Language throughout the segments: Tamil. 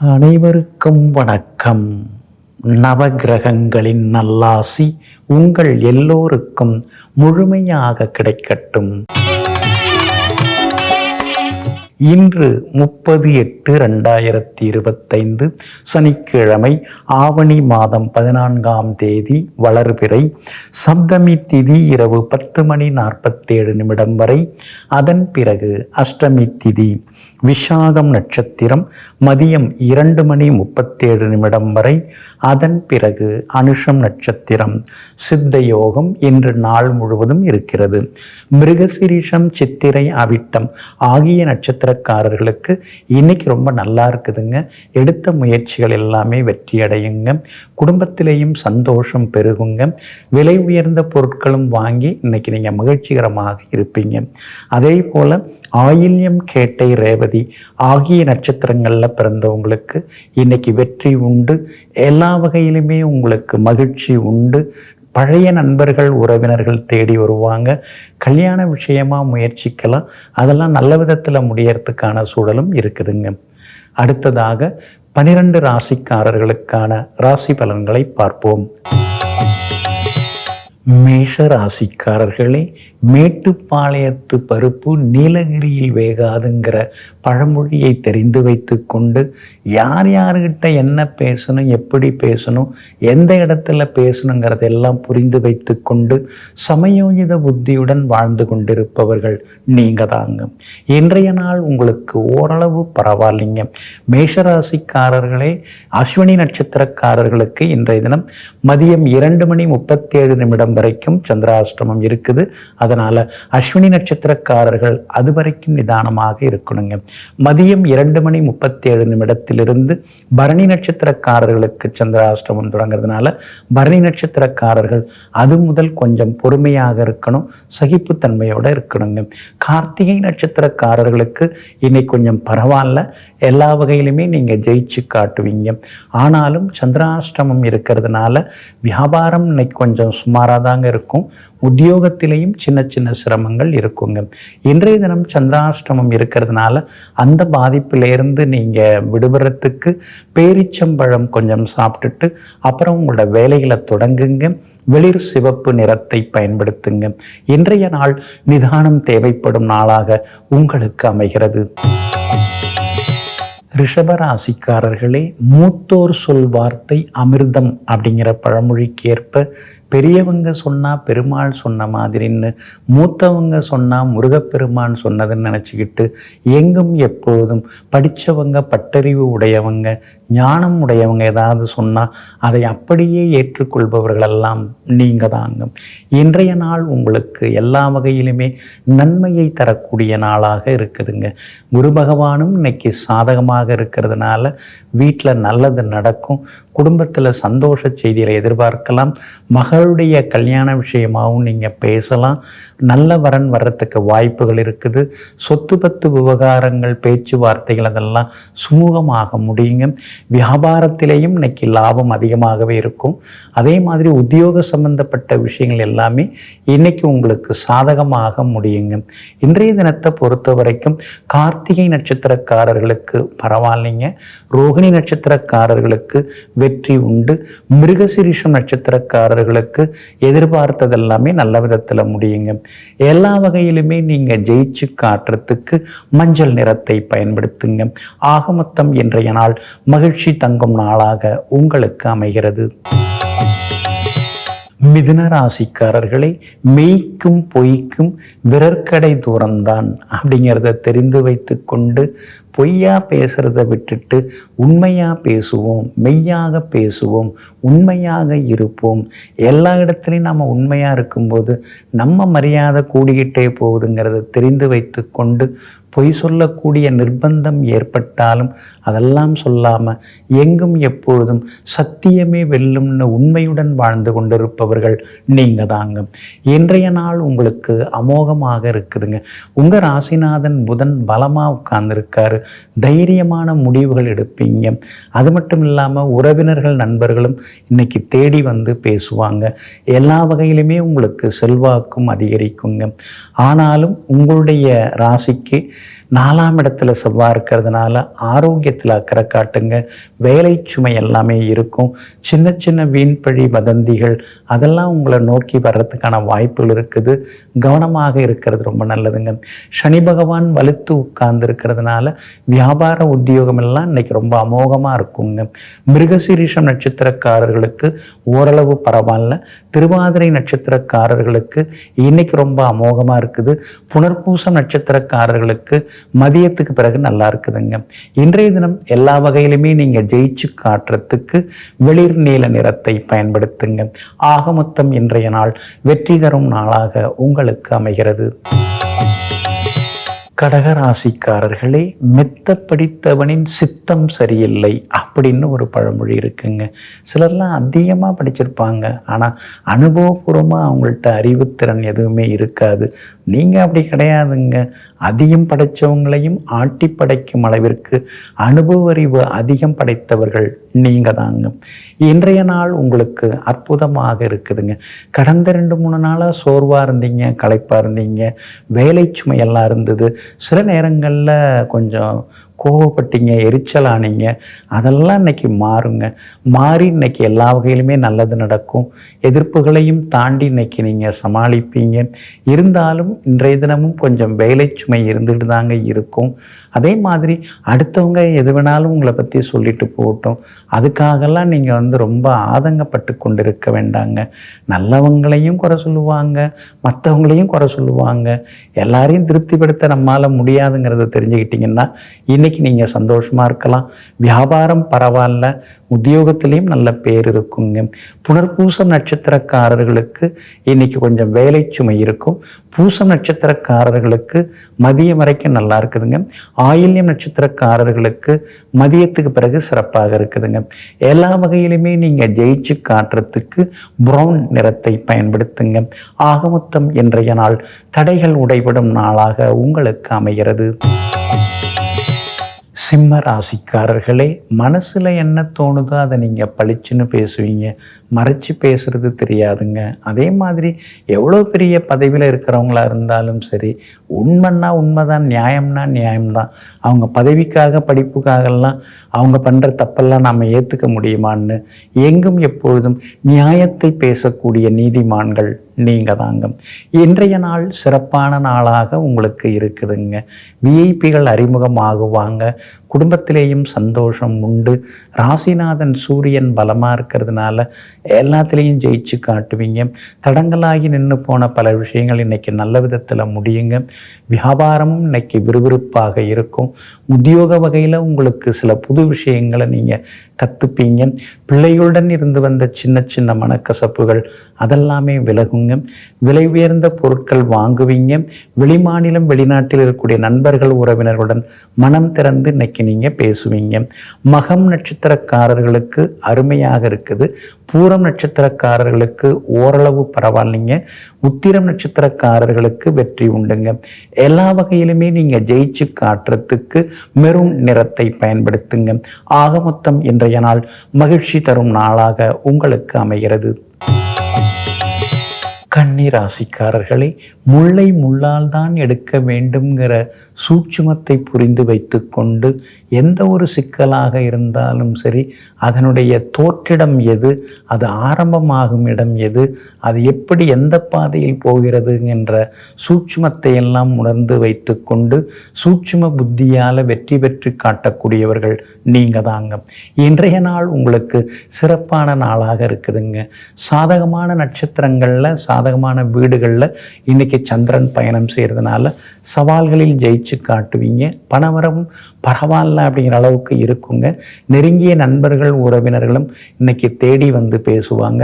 அனைவருக்கும் வணக்கம். நவகிரகங்களின் நல்லாசி உங்கள் எல்லோருக்கும் முழுமையாக கிடைக்கட்டும். இன்று 30/8/2025 சனிக்கிழமை, ஆவணி மாதம் 14ஆம் தேதி, வளர்பிறை, சப்தமி திதி இரவு 10:47 வரை. அதன் பிறகு அஷ்டமி திதி, விஷாகம் நட்சத்திரம் மதியம் 2:37 வரை. அதன் பிறகு அனுஷம் நட்சத்திரம், சித்த யோகம் இன்று நாள் முழுவதும் இருக்கிறது. மிருகசிரீஷம், சித்திரை, அவிட்டம் ஆகிய நட்சத்திரக்காரர்களுக்கு இன்னைக்கு ரொம்ப நல்லா இருக்குதுங்க. எடுத்த முயற்சிகள் எல்லாமே வெற்றி அடையுங்க. குடும்பத்திலேயும் சந்தோஷம் பெருகுங்க. விலை உயர்ந்த பொருட்களும் வாங்கி இன்னைக்கு நீங்கள் மகிழ்ச்சிகரமாக இருப்பீங்க. அதே போல் ஆயில்யம், கேட்டை, ரேவதி ஆகிய நட்சத்திரங்களில் பிறந்தவங்களுக்கு இன்னைக்கு வெற்றி உண்டு. எல்லா வகையிலுமே உங்களுக்கு மகிழ்ச்சி உண்டு. பழைய நண்பர்கள், உறவினர்கள் தேடி வருவாங்க. கல்யாண விஷயமாக முயற்சிக்கலாம். அதெல்லாம் நல்ல விதத்தில் முடியறதுக்கான சூழலும் இருக்குதுங்க. அடுத்ததாக 12 ராசிக்காரர்களுக்கான ராசி பலன்களை பார்ப்போம். மேஷ ராசிக்காரர்களே, மேட்டுப்பாளையத்து பருப்பு நீலகிரியில் வேகாதுங்கிற பழமொழியை தெரிந்து வைத்து கொண்டு யார் யார்கிட்ட என்ன பேசணும், எப்படி பேசணும், எந்த இடத்துல பேசணுங்கிறதெல்லாம் புரிந்து வைத்து கொண்டு சமயோஜித புத்தியுடன் வாழ்ந்து கொண்டிருப்பவர்கள் நீங்கள் தாங்க. இன்றைய நாள் உங்களுக்கு ஓரளவு பரவாயில்லைங்க. மேஷராசிக்காரர்களே, அஸ்வினி நட்சத்திரக்காரர்களுக்கு இன்றைய தினம் மதியம் 2:37 வரைக்கும் சந்திராஷ்டமம் இருக்குது. அதனால் அஸ்வினி நட்சத்திரக்காரர்கள் அது வரைக்கும் நிதானமாக இருக்கணுங்க. மதியம் 2:37 பரணி நட்சத்திரக்காரர்களுக்கு சந்திராஷ்டமம் தொடங்குறதுனால பரணி நட்சத்திரக்காரர்கள் அது முதல் கொஞ்சம் பொறுமையாக இருக்கணும், சகிப்புத்தன்மையோடு இருக்கணுங்க. கார்த்திகை நட்சத்திரக்காரர்களுக்கு இன்னைக்கு கொஞ்சம் பரவாயில்ல, எல்லா வகையிலுமே நீங்கள் ஜெயிச்சு காட்டுவீங்க. ஆனாலும் சந்திராஷ்டமம் இருக்கிறதுனால வியாபாரம் இன்னைக்கு கொஞ்சம் சுமாராக தாங்க இருக்கும். உத்தியோகத்திலையும் சின்ன சின்ன சிரமங்கள் இருக்குங்க. இன்றைய தினம் சந்திராஷ்டமம் இருக்கிறதுனால அந்த பாதிப்பிலேருந்து நீங்கள் விடுபடுறதுக்கு பேரிச்சம்பழம் கொஞ்சம் சாப்பிட்டுட்டு அப்புறம் உங்களோட வேலைகளை தொடங்குங்க. வெளிர் சிவப்பு நிறத்தை பயன்படுத்துங்க. இன்றைய நாள் நிதானம் தேவைப்படும் நாளாக உங்களுக்கு அமைகிறது. ரிஷபராசிக்காரர்களே, மூத்தோர் சொல் வார்த்தை அமிர்தம் அப்படிங்கிற பழமொழிக்கு ஏற்ப பெரியவங்க சொன்னால் பெருமாள் சொன்ன மாதிரின்னு, மூத்தவங்க சொன்னால் முருகப்பெருமான் சொன்னதுன்னு நினச்சிக்கிட்டு எங்கும் எப்போதும் படித்தவங்க, பட்டறிவு உடையவங்க, ஞானம் உடையவங்க ஏதாவது சொன்னால் அதை அப்படியே ஏற்றுக்கொள்பவர்களெல்லாம் நீங்கள் தாங்க. இன்றைய நாள் உங்களுக்கு எல்லா வகையிலுமே நன்மையை தரக்கூடிய நாளாக இருக்குதுங்க. குரு பகவானும் இன்னைக்கு சாதகமாக இருக்கிறதுனால வீட்டில் நல்லது நடக்கும். குடும்பத்தில் சந்தோஷ செய்திகளை எதிர்பார்க்கலாம். மகளுடைய கல்யாண விஷயமாகவும் நீங்கள் பேசலாம். நல்ல வரன் வர்றதுக்கு வாய்ப்புகள் இருக்குது. சொத்து பத்து விவகாரங்கள், பேச்சுவார்த்தைகள் அதெல்லாம் சுமூகமாக முடியுங்க. வியாபாரத்திலேயும் இன்னைக்கு லாபம் அதிகமாகவே இருக்கும். அதே மாதிரி உத்தியோக சம்பந்தப்பட்ட விஷயங்கள் எல்லாமே இன்னைக்கு உங்களுக்கு சாதகமாக முடியுங்க. இன்றைய தினத்தை பொறுத்த வரைக்கும் கார்த்திகை நட்சத்திரக்காரர்களுக்கு பரவாயில்லைங்க. ரோகிணி நட்சத்திரக்காரர்களுக்கு வெற்றி உண்டு. மிருகசிரீஷம் நட்சத்திரக்காரர்களுக்கு எதிர்பார்த்ததெல்லாமே நல்ல விதத்தில் முடியுங்க. எல்லா வகையிலுமே நீங்கள் ஜெயிச்சு காட்டுறதுக்கு மஞ்சள் நிறத்தை பயன்படுத்துங்க. ஆக மொத்தம் இன்றைய நாள் மகிழ்ச்சி தங்கும் நாளாக உங்களுக்கு அமைகிறது. மிதுன ராசிக்காரர்களை, மெய்க்கும் பொய்க்கும் விரற்கடை தூரம்தான் அப்படிங்கிறத தெரிந்து வைத்து கொண்டு பொய்யா பேசுகிறத விட்டுட்டு உண்மையாக பேசுவோம், மெய்யாக பேசுவோம், உண்மையாக இருப்போம். எல்லா இடத்துலையும் நம்ம உண்மையாக இருக்கும்போது நம்ம மரியாதை கூடிக்கிட்டே போகுதுங்கிறத தெரிந்து வைத்து கொண்டு பொய் சொல்லக்கூடிய நிர்பந்தம் ஏற்பட்டாலும் அதெல்லாம் சொல்லாமல் எங்கும் எப்பொழுதும் சத்தியமே வெல்லும்னு உண்மையுடன் வாழ்ந்து கொண்டிருப்பவர்கள் நீங்கள் தாங்க. இன்றைய நாள் உங்களுக்கு அமோகமாக இருக்குதுங்க. உங்கள் ராசிநாதன் புதன் பலமாக உட்கார்ந்துருக்காரு. தைரியமான முடிவுகள் எடுப்பீங்க. அது மட்டும் இல்லாமல் உறவினர்கள் நண்பர்களும் இன்னைக்கு தேடி வந்து பேசுவாங்க. எல்லா வகையிலுமே உங்களுக்கு செல்வாக்கும் அதிகரிக்குங்க. ஆனாலும் உங்களுடைய ராசிக்கு 4ஆம் இடத்துல செவ்வாய் இருக்கிறதுனால ஆரோக்கியத்தில் அக்கறை காட்டுங்க. வேலை சுமை எல்லாமே இருக்கும். சின்ன சின்ன வீண்பழி வதந்திகள் அதெல்லாம் உங்களை நோக்கி வர்றதுக்கான வாய்ப்புகள் இருக்குது. கவனமாக இருக்கிறது ரொம்ப நல்லதுங்க. சனி பகவான் வலுத்து உட்கார்ந்து இருக்கிறதுனால வியாபார உத்தியோகம் எல்லாம் இன்னைக்கு ரொம்ப அமோகமாக இருக்குங்க. மிருகசீரிஷம் நட்சத்திரக்காரர்களுக்கு ஓரளவு பரவாயில்ல. திருவாதிரை நட்சத்திரக்காரர்களுக்கு இன்னைக்கு ரொம்ப அமோகமாக இருக்குது. புனர்பூசம் நட்சத்திரக்காரர்களுக்கு மதியத்துக்கு பிறகு நல்லா இருக்குதுங்க. இன்றைய தினம் எல்லா வகையிலுமே நீங்கள் ஜெயிச்சு காட்டுறதுக்கு வெளிர் நீல நிறத்தை பயன்படுத்துங்க. ஆக மொத்தம் இன்றைய நாள் வெற்றி தரும் நாளாக உங்களுக்கு அமைகிறது. கடகராசிக்காரர்களே, மெத்த படித்தவனின் சித்தம் சரியில்லை அப்படின்னு ஒரு பழமொழி இருக்குங்க. சிலர்லாம் அதிகமாக படிச்சிருப்பாங்க, ஆனால் அனுபவபூர்வமாக அவங்கள்ட்ட அறிவுத்திறன் எதுவுமே இருக்காது. நீங்கள் அப்படி கிடையாதுங்க. அதிகம் படைத்தவங்களையும் ஆட்டி படைக்கும் அளவிற்கு அனுபவ அறிவு அதிகம் படைத்தவர்கள் நீங்கள் தாங்க. இன்றைய நாள் உங்களுக்கு அற்புதமாக இருக்குதுங்க. கடந்த 2-3 நாளாக சோர்வாக இருந்தீங்க, களைப்பாக இருந்தீங்க, வேலை சுமையெல்லாம் இருந்தது. சில நேரங்களில் கொஞ்சம் கோவப்பட்டீங்க, எரிச்சலானீங்க. அதெல்லாம் இன்னைக்கு மாறுங்க. மாறி இன்னைக்கு எல்லா வகையிலுமே நல்லது நடக்கும். எதிர்ப்புகளையும் தாண்டி இன்னைக்கு நீங்கள் சமாளிப்பீங்க. இருந்தாலும் இன்றைய தினமும் கொஞ்சம் வேலை சுமை இருந்துட்டு தாங்க இருக்கும். அதே மாதிரி அடுத்தவங்க எது வேணாலும் உங்களை பற்றி சொல்லிட்டு போகட்டும், அதுக்காகலாம் நீங்கள் ரொம்ப ஆதங்கப்பட்டு கொண்டு இருக்க வேண்டாங்க. நல்லவங்களையும் குறை சொல்லுவாங்க, மற்றவங்களையும் குறை சொல்லுவாங்க. எல்லாரையும் திருப்திப்படுத்த நம்மால் முடியாதுங்கிறத தெரிஞ்சுக்கிட்டிங்கன்னா இன்றைக்கி நீங்கள் சந்தோஷமாக இருக்கலாம். வியாபாரம் பரவாயில்ல, உத்தியோகத்திலையும் நல்ல பேர் இருக்குங்க. புனர்பூசம் நட்சத்திரக்காரர்களுக்கு இன்றைக்கி கொஞ்சம் வேலை சுமை இருக்கும். பூசம் நட்சத்திரக்காரர்களுக்கு மதியம் வரைக்கும் நல்லா இருக்குதுங்க. ஆயில்யம் நட்சத்திரக்காரர்களுக்கு மதியத்துக்கு பிறகு சிறப்பாக இருக்குதுங்க. எல்லா வகையிலுமே நீங்கள் ஜெயிச்சு காட்டுறதுக்கு ப்ரௌன் நிறத்தை பயன்படுத்துங்க. ஆக மொத்தம் இன்றைய நாள் தடைகள் உடைபடும் நாளாக உங்களுக்கு அமைகிறது. சிம்ம ராசிக்காரர்களே, மனசில் என்ன தோணுதோ அதை நீங்கள் பளிச்சுன்னு பேசுவீங்க, மறைச்சி பேசுகிறது தெரியாதுங்க. அதே மாதிரி எவ்வளோ பெரிய பதவியில் இருக்கிறவங்களா இருந்தாலும் சரி, உண்மைன்னா உண்மைதான், நியாயம்னா நியாயம்தான். அவங்க பதவிக்காக படிப்புக்காகலாம் அவங்க பண்ணுற தப்பெல்லாம் நாம் ஏற்றுக்க முடியுமான்னு எங்கும் எப்பொழுதும் நியாயத்தை பேசக்கூடிய நீதிமான்கள் நீங்கள் தாங்க. இன்றைய நாள் சிறப்பான நாளாக உங்களுக்கு இருக்குதுங்க. விஐபிகள் அறிமுகமாகுவாங்க. குடும்பத்திலேயும் சந்தோஷம் உண்டு. ராசிநாதன் சூரியன் பலமாக இருக்கிறதுனால எல்லாத்துலேயும் ஜெயிச்சு காட்டுவீங்க. தடங்களாகி நின்று போன பல விஷயங்கள் இன்றைக்கி நல்ல விதத்தில் முடியுங்க. வியாபாரமும் இன்னைக்கு விறுவிறுப்பாக இருக்கும். உத்தியோக வகையில் உங்களுக்கு சில புது விஷயங்களை நீங்கள் கற்றுப்பீங்க. பிள்ளைகளுடன் இருந்து வந்த சின்ன சின்ன மனக்கசப்புகள் அதெல்லாமே விலகுங்க. விலை உயர்ந்த பொருட்கள் வாங்குவீங்க. வெளிமாநிலம் வெளிநாட்டில் இருக்கக்கூடிய நண்பர்கள் உறவினர்களுடன் மனம் திறந்து இன்னைக்கு நீங்கள் பேசுவீங்க. மகம் நட்சத்திரக்காரர்களுக்கு அருமையாக இருக்குது. பூரம் நட்சத்திரக்காரர்களுக்கு ஓரளவு பரவாயில்லைங்க. உத்திரம் நட்சத்திரக்காரர்களுக்கு வெற்றி உண்டுங்க. எல்லா வகையிலுமே நீங்கள் ஜெயிச்சு காட்டுறதுக்கு மெரூன் நிறத்தை பயன்படுத்துங்க. ஆக மொத்தம் இன்றைய நாள் மகிழ்ச்சி தரும் நாளாக உங்களுக்கு அமைகிறது. கன்னி ராசிக்காரர்களே, முல்லை முள்ளால் தான் எடுக்க வேண்டும்ங்கிற சூட்சுமத்தை புரிந்து வைத்து கொண்டு எந்த ஒரு சிக்கலாக இருந்தாலும் சரி, அதனுடைய தோற்றிடம் எது, அது ஆரம்பமாகும் இடம் எது, அது எப்படி எந்த பாதையில் போகிறது என்ற சூட்சுமத்தை எல்லாம் உணர்ந்து வைத்து கொண்டு சூட்சும புத்தியால் வெற்றி பெற்று காட்டக்கூடியவர்கள் நீங்கள் தாங்க. இன்றைய நாள் உங்களுக்கு சிறப்பான நாளாக இருக்குதுங்க. சாதகமான நட்சத்திரங்களில் சாதகமான வீடுகளில் இன்றைக்கி சந்திரன் பயணம் செய்கிறதுனால சவால்களில் ஜெயிச்சு காட்டுவீங்க. பணவரவும் பரவாயில்ல அப்படிங்கிற அளவுக்கு இருக்குங்க. நெருங்கிய நண்பர்கள் உறவினர்களும் இன்னைக்கு தேடி வந்து பேசுவாங்க.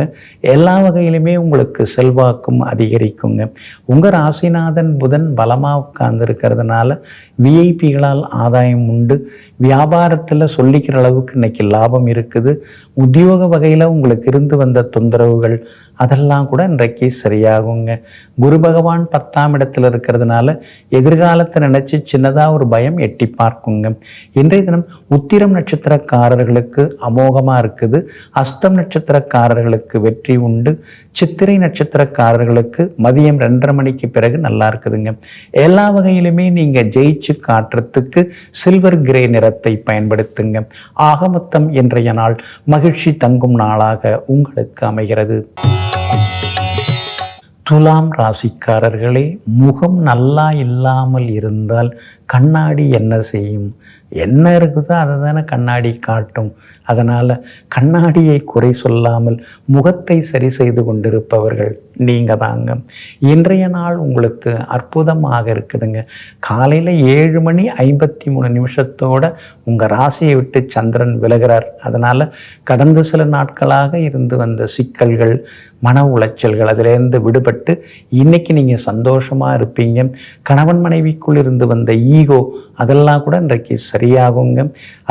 எல்லா வகையிலுமே உங்களுக்கு செல்வாக்கும் அதிகரிக்குங்க. உங்கள் ராசிநாதன் புதன் பலமாக உட்கார்ந்து இருக்கிறதுனால விஐபிகளால் ஆதாயம் உண்டு. வியாபாரத்தில் சொல்லிக்கிற அளவுக்கு இன்னைக்கு லாபம் இருக்குது. உத்தியோக வகையில் உங்களுக்கு இருந்து வந்த தொந்தரவுகள் அதெல்லாம் கூட இன்றைக்கு சரி சரியாகுங்க. குரு பகவான் 10ஆம் இடத்துல இருக்கிறதுனால எதிர்காலத்தை நினச்சி சின்னதாக ஒரு பயம் எட்டி பார்க்குங்க. இன்றைய தினம் உத்திரம் நட்சத்திரக்காரர்களுக்கு அமோகமாக இருக்குது. அஸ்தம் நட்சத்திரக்காரர்களுக்கு வெற்றி உண்டு. சித்திரை நட்சத்திரக்காரர்களுக்கு மதியம் 2:30 மணிக்கு பிறகு நல்லா இருக்குதுங்க. எல்லா வகையிலுமே நீங்கள் ஜெயிச்சு காட்டுறதுக்கு சில்வர் கிரே நிறத்தை பயன்படுத்துங்க. ஆக மொத்தம் இன்றைய நாள் மகிழ்ச்சி தங்கும் நாளாக உங்களுக்கு அமைகிறது. துலாம் ராசிக்காரர்களே, முகம் நல்லா இல்லாமல் இருந்தால் கண்ணாடி என்ன செய்யும்? என்ன இருக்குதோ அதை தானே கண்ணாடி காட்டும். அதனால் கண்ணாடியை குறை சொல்லாமல் முகத்தை சரி செய்து கொண்டிருப்பவர்கள் நீங்கள் தாங்க. இன்றைய நாள் உங்களுக்கு அற்புதமாக இருக்குதுங்க. காலையில் 7:53 உங்கள் ராசியை விட்டு சந்திரன் விலகிறார். அதனால் கடந்த சில நாட்களாக இருந்து வந்த சிக்கல்கள், மன உளைச்சல்கள் அதிலேருந்து விடுபட்டு இன்றைக்கி நீங்கள் சந்தோஷமாக இருப்பீங்க. கணவன் மனைவிக்குள் இருந்து வந்த ஈகோ அதெல்லாம் கூட இன்றைக்கு சரியாகுங்க.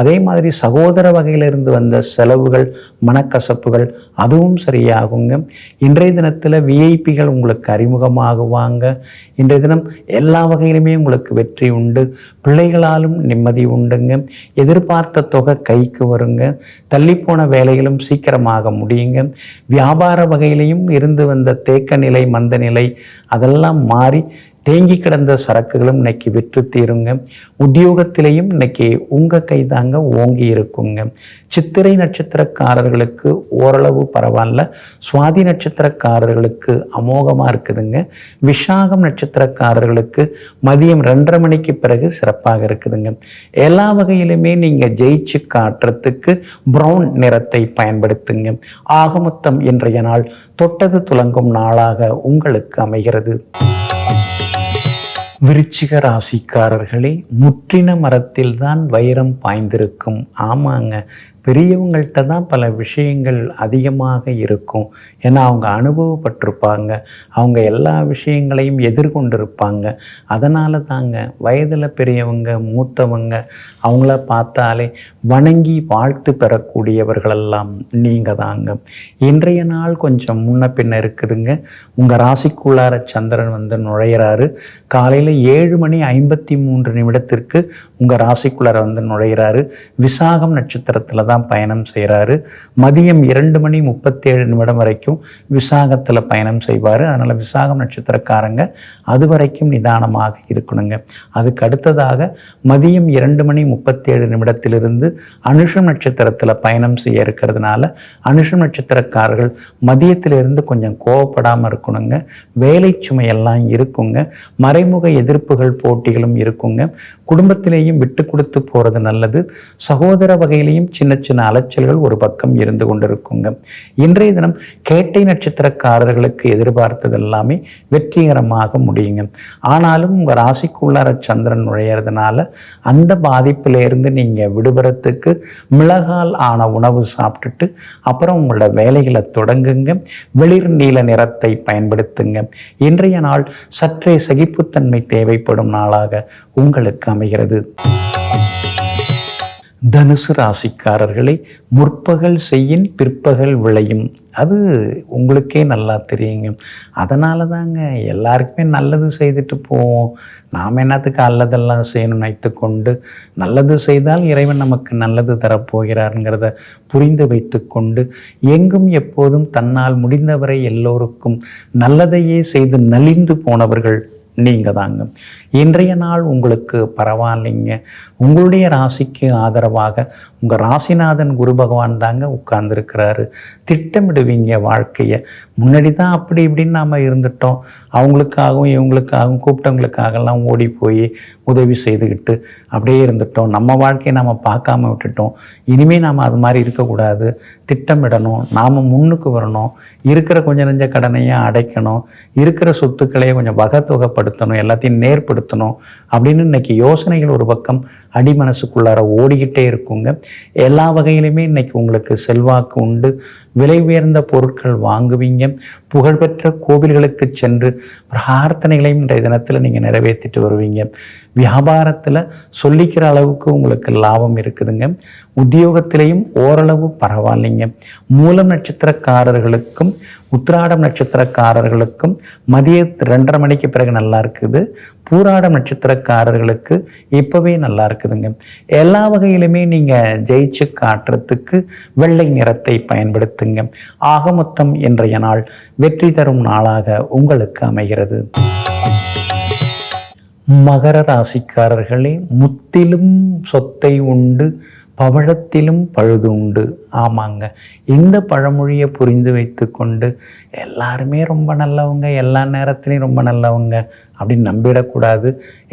அதே மாதிரி சகோதர வகையிலிருந்து வந்த செலவுகள், மனக்கசப்புகள் அதுவும் சரியாகுங்க. இன்றைய தினத்தில் விஐபிகள் உங்களுக்கு அறிமுகமாகுவாங்க. இன்றைய தினம் எல்லா வகையிலுமே உங்களுக்கு வெற்றி உண்டு. பிள்ளைகளாலும் நிம்மதி உண்டுங்க. எதிர்பார்த்த தொகை கைக்கு வருங்க. தள்ளிப்போன வேலைகளும் சீக்கிரமாக முடியுங்க. வியாபார வகையிலையும் இருந்து வந்த தேக்க நிலை, மந்த நிலை அதெல்லாம் மாறி தேங்கி கிடந்த சரக்குகளும் இன்னைக்கு விற்று தீருங்க. உத்தியோகத்திலையும் இன்னைக்கு உங்கள் கைதாங்க ஓங்கி இருக்குங்க. சித்திரை நட்சத்திரக்காரர்களுக்கு ஓரளவு பரவாயில்ல. சுவாதி நட்சத்திரக்காரர்களுக்கு அமோகமாக இருக்குதுங்க. விசாகம் நட்சத்திரக்காரர்களுக்கு மதியம் 2:30 மணிக்கு பிறகு சிறப்பாக இருக்குதுங்க. எல்லா வகையிலுமே நீங்கள் ஜெயிச்சு காட்டுறதுக்கு ப்ரௌன் நிறத்தை பயன்படுத்துங்க. ஆக மொத்தம் இன்றைய நாள் தொட்டது துலங்கும் நாளாக உங்களுக்கு அமைகிறது. விருச்சிக ராசிக்காரர்களே, முற்றின மரத்தில் தான் வைரம் பாய்ந்திருக்கும். ஆமாங்க, பெரியவங்கள்ட்ட தான் பல விஷயங்கள் அதிகமாக இருக்கும். ஏன்னா அவங்க அனுபவப்பட்டிருப்பாங்க, அவங்க எல்லா விஷயங்களையும் எதிர்கொண்டிருப்பாங்க. அதனால தாங்க வயதில் பெரியவங்க, மூத்தவங்க அவங்கள பார்த்தாலே வணங்கி வாழ்த்து பெறக்கூடியவர்களெல்லாம் நீங்கள் தாங்க. இன்றைய நாள் கொஞ்சம் முன்ன பின்ன இருக்குதுங்க. உங்கள் ராசிக்குள்ளார சந்திரன் வந்து நுழையிறாரு. காலையில் 7:53 உங்கள் ராசிக்குள்ளார வந்து நுழையிறாரு. விசாகம் நட்சத்திரத்தில் தான் பயணம் செய்கிறாரு. மதியம் 2:37 வரைக்கும் விசாகத்தில் பயணம் செய்வார். அதனால் விசாகம் நட்சத்திரக்காரங்க அது வரைக்கும் நிதானமாக இருக்கணுங்க. அதுக்கு அடுத்ததாக மதியம் 2:37 அனுஷம் நட்சத்திரத்தில் பயணம் செய்ய இருக்கிறதுனால அனுஷம் நட்சத்திரக்காரர்கள் மதியத்திலிருந்து கொஞ்சம் கோவப்படாமல் இருக்கணுங்க. வேலை சுமையெல்லாம் இருக்குங்க. மறைமுக எதிர்ப்புகள், போட்டிகளும் இருக்குங்க. குடும்பத்திலேயும் விட்டு கொடுத்து போகிறது நல்லது. சகோதர வகையிலையும் சின்ன சின்ன அலைச்சல்கள் ஒரு பக்கம் இருந்து கொண்டிருக்குங்க. இன்றைய தினம் கேட்டை நட்சத்திரக்காரர்களுக்கு எதிர்பார்த்தது எல்லாமே வெற்றிகரமாக முடியுங்க. ஆனாலும் உங்கள் ராசிக்குள்ளார சந்திரன் நுழையிறதுனால அந்த பாதிப்பிலிருந்து நீங்கள் விடுபடுறதுக்கு மிளகால் ஆன உணவு சாப்பிட்டுட்டு அப்புறம் உங்களோட வேலைகளை தொடங்குங்க. வெளிர் நீல நிறத்தை பயன்படுத்துங்க. இன்றைய நாள் சற்றே சகிப்புத்தன்மை தேவைப்படும் நாளாக உங்களுக்கு அமைகிறது. தனுசு ராசிக்காரர்களை, முற்பகல் செய்யின் பிற்பகல் விளையும். அது உங்களுக்கே நல்லா தெரியுங்க. அதனால தாங்க எல்லாருக்குமே நல்லது செய்துட்டு போவோம். நாம் என்னத்துக்கு அல்லதெல்லாம் செய்யணும் நினைத்து கொண்டு, நல்லது செய்தால் இறைவன் நமக்கு நல்லது தரப்போகிறாருங்கிறத புரிந்து வைத்து கொண்டு எங்கும் எப்போதும் தன்னால் முடிந்தவரை எல்லோருக்கும் நல்லதையே செய்து நலிந்து போனவர்கள் நீங்கள் தாங்க. இன்றைய நாள் உங்களுக்கு பரவாயில்லைங்க. உங்களுடைய ராசிக்கு ஆதரவாக உங்கள் ராசிநாதன் குரு பகவான் தாங்க உட்கார்ந்துருக்கிறாரு. திட்டமிடுவீங்க வாழ்க்கையை. முன்னாடி தான் அப்படி இப்படின்னு நாம் இருந்துட்டோம். அவங்களுக்காகவும் இவங்களுக்காகவும் கூப்பிட்டவங்களுக்காகலாம் ஓடி போய் உதவி செய்துக்கிட்டு அப்படியே இருந்துட்டோம். நம்ம வாழ்க்கையை நம்ம பார்க்காம விட்டுட்டோம். இனிமேல் நாம் அது மாதிரி இருக்கக்கூடாது. திட்டமிடணும். நாம் முன்னுக்கு வரணும். இருக்கிற கொஞ்சம் நெஞ்ச கடனையும் அடைக்கணும். இருக்கிற சொத்துக்களையே கொஞ்சம் வகை தொகைப்படுத்தணும் ஒழுங்குபடுத்தணும், எல்லாத்தையும் நேர்படுத்தணும் அப்படின்னு இன்றைக்கி யோசனைகள் ஒரு பக்கம் அடிமனசுக்குள்ளார ஓடிக்கிட்டே இருக்குங்க. எல்லா வகையிலுமே இன்றைக்கி உங்களுக்கு செல்வாக்கு உண்டு. விலை உயர்ந்த பொருட்கள் வாங்குவீங்க. புகழ்பெற்ற கோவில்களுக்கு சென்று பிரார்த்தனைகளையும் இன்றைய தினத்தில் நீங்கள் நிறைவேற்றிட்டு வருவீங்க. வியாபாரத்தில் சொல்லிக்கிற அளவுக்கு உங்களுக்கு லாபம் இருக்குதுங்க. உத்தியோகத்திலையும் ஓரளவு பரவாயில்லைங்க. மூலம் நட்சத்திரக்காரர்களுக்கும் உத்திராடம் நட்சத்திரக்காரர்களுக்கும் மதிய 2:30 மணிக்கு பிறகு நல்லா இருக்குது. பூராடம் நட்சத்திரக்காரர்களுக்கு இப்போவே நல்லா இருக்குதுங்க. எல்லா வகையிலுமே நீங்கள் ஜெயிச்சு காட்டுறதுக்கு வெள்ளை நிறத்தை பயன்படுத்துங்க. ஆக மொத்தம் இன்றைய நாள் வெற்றி தரும் நாளாக உங்களுக்கு அமைகிறது. மகர ராசிக்காரர்களே, முத்திலும் சொத்தை உண்டு, பவழத்திலும் பழுது உண்டு. ஆமாங்க, இந்த பழமொழியை புரிந்து வைத்து கொண்டு எல்லாருமே ரொம்ப நல்லவங்க, எல்லா நேரத்துலையும் ரொம்ப நல்லவங்க அப்படின்னு நம்பிடக்கூடாது.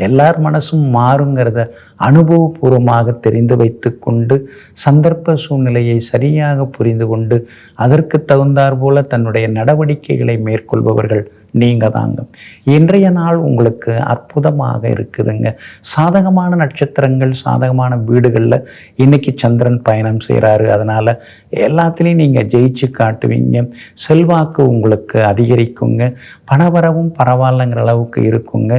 எல்லார் மனசும் மாறுங்கிறத அனுபவபூர்வமாக தெரிந்து வைத்து கொண்டு சந்தர்ப்ப சூழ்நிலையை சரியாக புரிந்து கொண்டு அதற்கு தகுந்தாற் போல தன்னுடைய நடவடிக்கைகளை மேற்கொள்பவர்கள் நீங்கள் தாங்க. இன்றைய நாள் உங்களுக்கு அற்புதமாக இருக்குதுங்க. சாதகமான நட்சத்திரங்கள், சாதகமான வீடுகளில் இன்னைக்கு சந்திரன் பயணம் செய்கிறாரு. அதனால் எல்லாத்துலேயும் நீங்கள் ஜெயிச்சு காட்டுவீங்க. செல்வாக்கு உங்களுக்கு அதிகரிக்குங்க. பணவரவும் பரவாயில்லைங்கிற அளவுக்கு இருக்குங்க.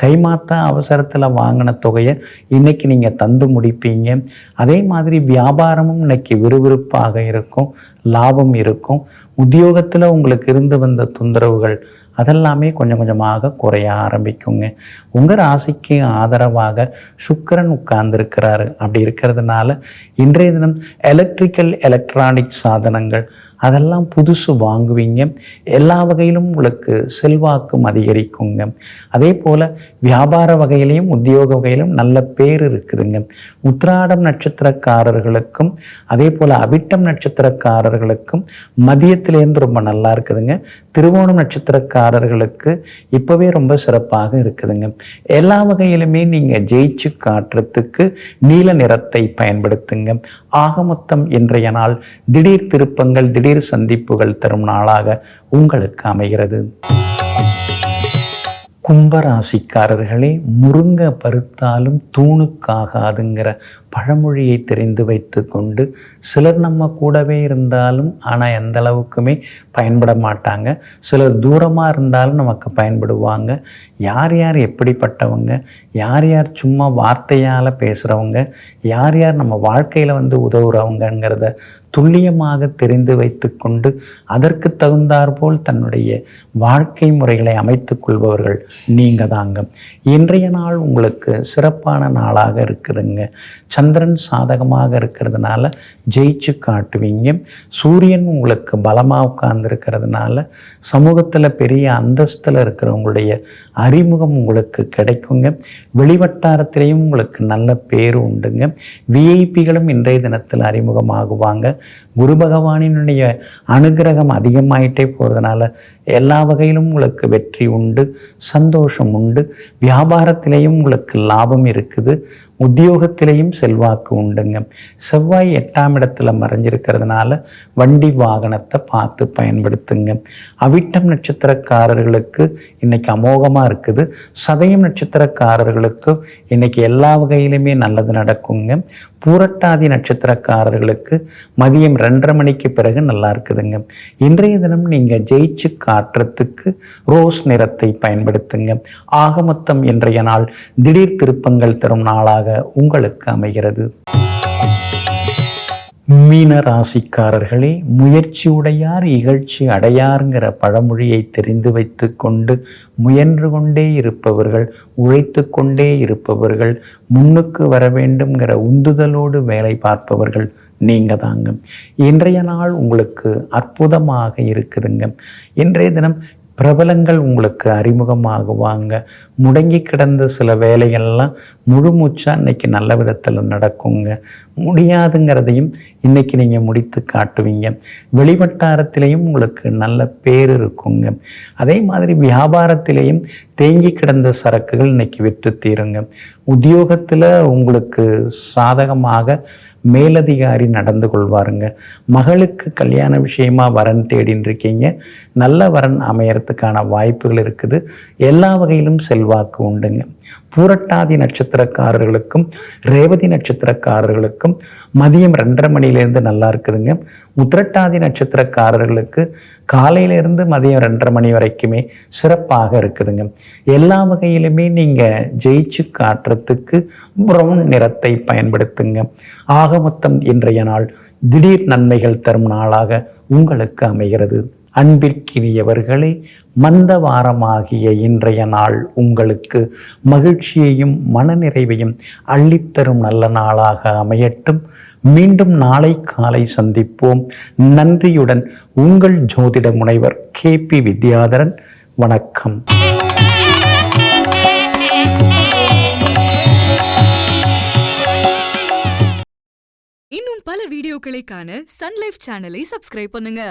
கைமாத்தா அவசரத்தில் வாங்கின தொகையை இன்னைக்கு நீங்கள் தந்து முடிப்பீங்க. அதே மாதிரி வியாபாரமும் இன்னைக்கு விறுவிறுப்பாக இருக்கும், லாபம் இருக்கும். உத்தியோகத்தில் உங்களுக்கு இருந்து வந்த தொந்தரவுகள் அதெல்லாமே கொஞ்சம் கொஞ்சமாக குறைய ஆரம்பிக்குங்க. உங்கள் ராசிக்கு ஆதரவாக சுக்கிரன் உட்கார்ந்துருக்கிறாரு. அப்படி இருக்கிறதுனால இன்றைய தினம் எலக்ட்ரானிக் சாதனங்கள் அதெல்லாம் புதுசு வாங்குவீங்க. எல்லா வகையிலும் உங்களுக்கு செல்வாக்கும் அதிகரிக்குங்க. அதே போல் வியாபார வகையிலையும் உத்தியோக வகையிலும் நல்ல பேர் இருக்குதுங்க. உத்திராடம் நட்சத்திரக்காரர்களுக்கும் அதே போல் அவிட்டம் நட்சத்திரக்காரர்களுக்கும் மதியத்திலேருந்து ரொம்ப நல்லா இருக்குதுங்க. திருவோணம் நட்சத்திரக்காரர்களுக்கு இப்போவே ரொம்ப சிறப்பாக இருக்குதுங்க. எல்லா வகையிலுமே நீங்கள் ஜெயிச்சு காட்டுறதுக்கு நீல நிறத்தை பயன்படுத்துங்க. ஆக மொத்தம் இன்றைய நாள் திடீர் திருப்பங்கள், திடீர் சந்திப்புகள் தரும் நாளாக உங்களுக்கு அமைகிறது. கும்பராசிக்காரர்களே, முருங்க பருத்தாலும் தூணுக்காகாதுங்கிற பழமொழியை தெரிந்து வைத்து கொண்டு சிலர் நம்ம கூடவே இருந்தாலும் ஆனால் எந்த அளவுக்குமே பயன்பட மாட்டாங்க. சிலர் தூரமாக இருந்தாலும் நமக்கு பயன்படுவாங்க. யார் யார் எப்படிப்பட்டவங்க, யார் யார் சும்மா வார்த்தையால் பேசுகிறவங்க, யார் யார் நம்ம வாழ்க்கையில் வந்து உதவுறவங்கிறத துல்லியமாக தெரிந்து வைத்து கொண்டு அதற்கு தகுந்தாற்போல் தன்னுடைய வாழ்க்கை முறைகளை அமைத்து கொள்பவர்கள் நீங்கள் தாங்க. இன்றைய நாள் உங்களுக்கு சிறப்பான நாளாக இருக்குதுங்க. சந்திரன் சாதகமாக இருக்கிறதுனால ஜெயிச்சு காட்டுவீங்க. சூரியன் உங்களுக்கு பலமாக உட்கார்ந்துருக்கிறதுனால சமூகத்தில் பெரிய அந்தஸ்தில் இருக்கிறவங்களுடைய அறிமுகம் உங்களுக்கு கிடைக்குங்க. வெளிவட்டாரத்திலையும் உங்களுக்கு நல்ல பேர் உண்டுங்க. விஐபிகளும் இன்றைய தினத்தில் அறிமுகமாகுவாங்க. குரு பகவானினுடைய அனுகிரகம் அதிகமாயிட்டே போகிறதுனால எல்லா வகையிலும் உங்களுக்கு வெற்றி உண்டு, சந்தோஷம் உண்டு. வியாபாரத்திலேயும் உங்களுக்கு லாபம் இருக்குது. உத்தியோகத்திலையும் செல்வாக்கு உண்டுங்க. செவ்வாய் 8ஆம் இடத்துல மறைஞ்சிருக்கிறதுனால வண்டி வாகனத்தை பார்த்து பயன்படுத்துங்க. அவிட்டம் நட்சத்திரக்காரர்களுக்கு இன்னைக்கு அமோகமாக இருக்குது. சதயம் நட்சத்திரக்காரர்களுக்கு இன்னைக்கு எல்லா வகையிலுமே நல்லது நடக்குங்க. பூரட்டாதி நட்சத்திரக்காரர்களுக்கு மதியம் 2:30 மணிக்கு பிறகு நல்லா இருக்குதுங்க. இன்றைய தினம் நீங்கள் ஜெயிச்சு காட்டுறதுக்கு ரோஸ் நிறத்தை பயன்படுத்துங்க. ஆக மொத்தம் இன்றைய நாள் திடீர் திருப்பங்கள் தரும் நாளாக உங்களுக்கு அமைகிறது. மீன ராசிக்காரர்களே, முயற்சி உடையார் இகழ்ச்சி அடையாருங்கிற பழமொழியை தெரிந்து வைத்து கொண்டு முயன்று கொண்டே இருப்பவர்கள், உழைத்து கொண்டே இருப்பவர்கள், முன்னுக்கு வர வேண்டும்ங்கிற உந்துதலோடு வேலை பார்ப்பவர்கள் நீங்கள் தாங்க. இன்றைய நாள் உங்களுக்கு அற்புதமாக இருக்குதுங்க. இன்றைய தினம் பிரபலங்கள் உங்களுக்கு அறிமுகமாகுவாங்க. முடங்கி கிடந்த சில வேலைகள்லாம் முழு மூச்சாக இன்றைக்கி நல்ல விதத்தில் நடக்குங்க. முடியாதுங்கிறதையும் இன்றைக்கி நீங்கள் முடித்து காட்டுவீங்க. வெளிவட்டாரத்திலையும் உங்களுக்கு நல்ல பேர் இருக்குங்க. அதே மாதிரி வியாபாரத்திலையும் தேங்கி கிடந்த சரக்குகள் இன்றைக்கி விற்று தீருங்க. உத்தியோகத்தில் உங்களுக்கு சாதகமாக மேலதிகாரி நடந்து கொள்வாருங்க. மகளுக்கு கல்யாண விஷயமா வரன் தேடின்னு இருக்கீங்க. நல்ல வரன் அமையறதுக்கு அமையறதுக்கான வாய்ப்புகள் இருக்குது. எல்லா வகையிலும் செல்வாக்கு உண்டுங்க. பூரட்டாதி நட்சத்திரக்காரர்களுக்கும் ரேவதி நட்சத்திரக்காரர்களுக்கும் மதியம் 2:30 மணிலேருந்து நல்லா இருக்குதுங்க. உத்திரட்டாதி நட்சத்திரக்காரர்களுக்கு காலையிலேருந்து மதியம் 2:30 மணி வரைக்குமே சிறப்பாக இருக்குதுங்க. எல்லா வகையிலுமே நீங்கள் ஜெயிச்சு காட்டுறதுக்கு ப்ரௌன் நிறத்தை பயன்படுத்துங்க. ஆக மொத்தம் இன்றைய நாள் திடீர் நன்மைகள் தரும் நாளாக உங்களுக்கு அமைகிறது. அன்பிற்கினியவர்களே, மந்தவாரமாகிய இன்றைய நாள் உங்களுக்கு மகிழ்ச்சியையும் மனநிறைவையும் அள்ளித்தரும் நல்ல நாளாக அமையட்டும். மீண்டும் நாளை காலை சந்திப்போம். நன்றியுடன் உங்கள் ஜோதிட முனைவர் KP வித்யாதரன். வணக்கம். இன்னும் பல வீடியோக்களை காண சன் லைஃப் சேனலை சப்ஸ்கிரைப் பண்ணுங்க.